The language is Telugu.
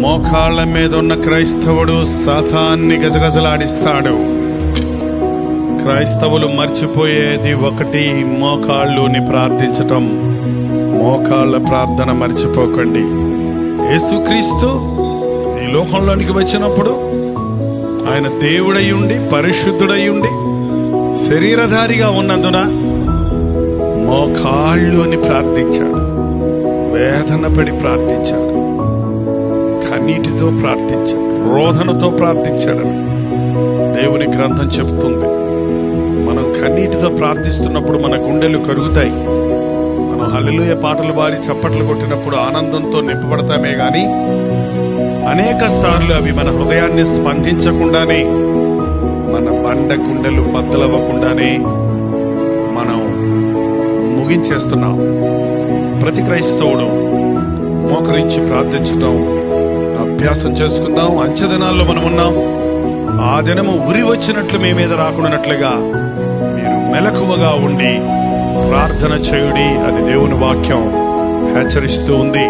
మోకాళ్ళ మీద ఉన్న క్రైస్తవుడు సాతాన్ని గజగజలాడిస్తాడు. క్రైస్తవులు మర్చిపోయేది ఒకటి, మోకాళ్ళుని ప్రార్థించటం. మోకాళ్ళ ప్రార్థన మర్చిపోకండి. యేసుక్రీస్తు ఈ లోకంలోనికి వచ్చినప్పుడు ఆయన దేవుడై ఉండి, పరిశుద్ధుడై ఉండి, శరీరధారిగా ఉన్నందున మోకాళ్ళుని ప్రార్థించాడు. వేదన పడి ప్రార్థించాడు, కన్నీటితో ప్రార్థించాడు, రోదనతో ప్రార్థించాడని దేవుని గ్రంథం చెబుతుంది. మనం కన్నీటితో ప్రార్థిస్తున్నప్పుడు మన గుండెలు కరుగుతాయి. మనం హల్లెలూయా పాటలు పాడి చప్పట్లు కొట్టినప్పుడు ఆనందంతో నింపబడతామే గాని అనేక సార్లు అవి మన హృదయాన్ని స్పందించకుండానే, మన బండ గుండెలు బద్దలవ్వకుండానే మనం ముగించేస్తున్నాం. ప్రతి క్రైస్తవుడు మోకరించి ప్రార్థించటం అభ్యాసం చేసుకుందాం. అంచెదినాల్లో మనం ఉన్నాం. ఆ దినము ఉరి వచ్చినట్లు మీ మీద రాకుండానట్లుగా మీరు మెలకువగా ఉండి ప్రార్థన చేయుడి. అది దేవుని వాక్యం హెచ్చరిస్తూ ఉంది.